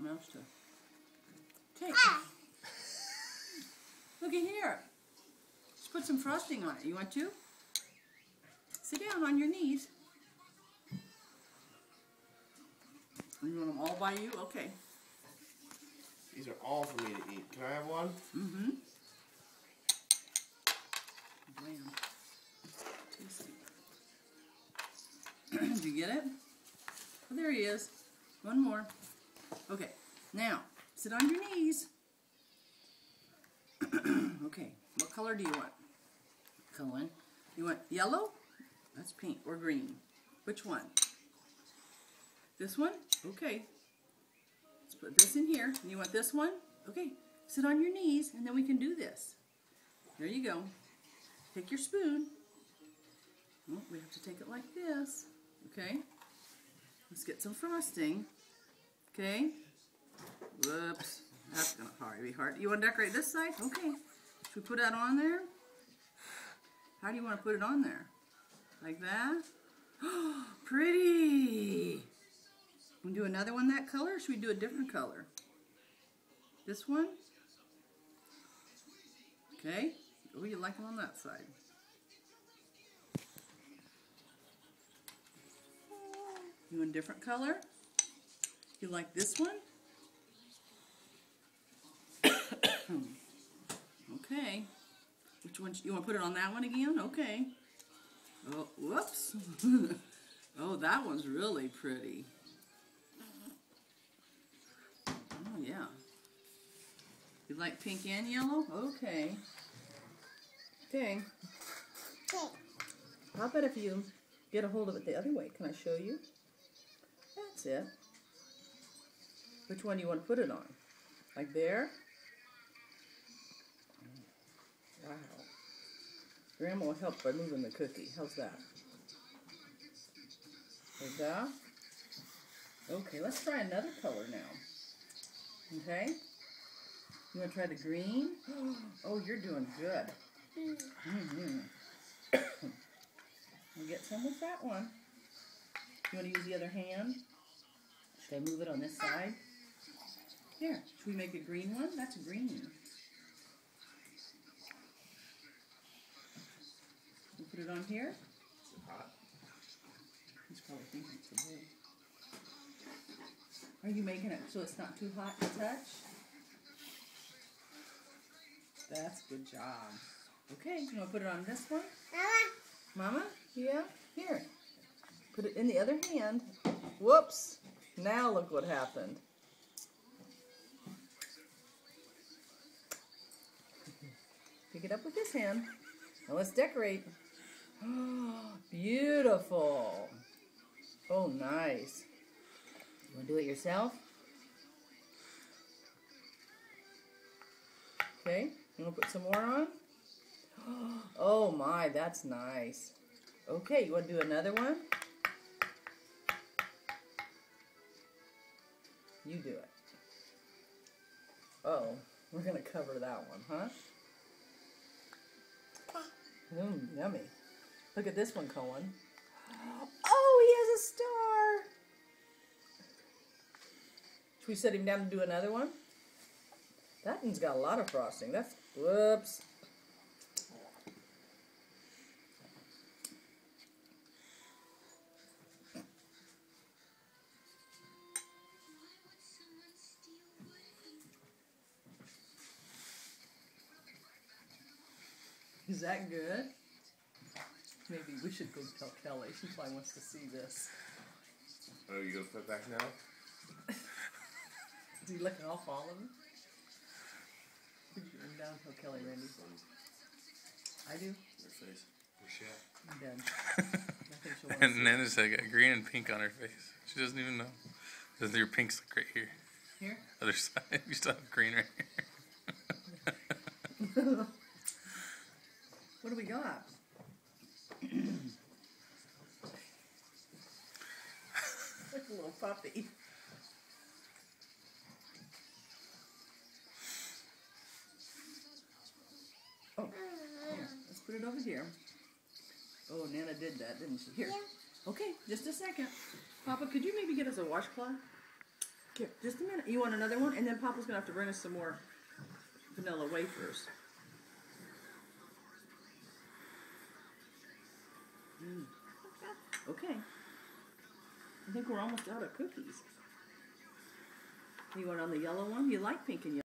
mouse to take. Looky here. Let's put some frosting on it. You want to? Sit down on your knees. You want them all by you? Okay. These are all for me to eat. Can I have one? Mm-hmm. Blam. Tasty. Did you get it? Oh, there he is. One more. Okay. Now, sit on your knees. Okay. What color do you want? Cohen. You want yellow? That's pink. Or green. Which one? This one? Okay. Let's put this in here. You want this one? Okay. Sit on your knees and then we can do this. There you go. Take your spoon. Oh, we have to take it like this. Okay. Let's get some frosting. Okay. Whoops. That's going to probably be hard. You want to decorate this side? Okay. Should we put that on there? How do you want to put it on there? Like that? Pretty! Can we do another one that color, or should we do a different color? This one? Okay. Oh, you like it on that side. You want a different color? You like this one? Okay. Which one? You want to put it on that one again? Okay. Oh, whoops. Oh, that one's really pretty. Oh, yeah. You like pink and yellow? Okay. Okay. How about if you get a hold of it the other way? Can I show you? That's it. Which one do you want to put it on? Like there? Wow. Grandma will help by moving the cookie. How's that? Like that? Okay, let's try another color now. Okay? You want to try the green? Oh, you're doing good. Mm-hmm. We'll get some with that one. You want to use the other hand? Should I move it on this side? Here, should we make a green one? That's green. You put it on here? Is it hot? He's probably thinking it's a blue. Are you making it so it's not too hot to touch? That's a good job. Okay, you want to put it on this one? Mama? Yeah? Here. Put it in the other hand. Whoops! Now look what happened. Pick it up with this hand. Now let's decorate. Beautiful. Oh, nice. You want to do it yourself? Okay. You want to put some more on? Oh my, that's nice. Okay, you want to do another one? You do it. Oh, we're going to cover that one, huh? Yummy. Look at this one, Cohen. Oh, he has a star. Should we set him down to do another one? That one's got a lot of frosting. That's, whoops. Is that good? Maybe we should go tell Kelly. She probably wants to see this. Oh, you gonna put back now? Is he licking off all of them? Put your arm down. Tell Kelly, Randy. I do? Your face. Your shit. I'm done. I think she'll want to see And then it's like green and pink on her face. She doesn't even know. Because your pink's like right here. Here? Other side. You still have green right here. What do we got? Like a little puppy. Oh, here, let's put it over here. Oh, Nana did that, didn't she? Here. Okay, just a second. Papa, could you maybe get us a washcloth? Here, just a minute. You want another one? And then Papa's going to have to bring us some more vanilla wafers. Okay. I think we're almost out of cookies. You want on the yellow one? You like pink and yellow.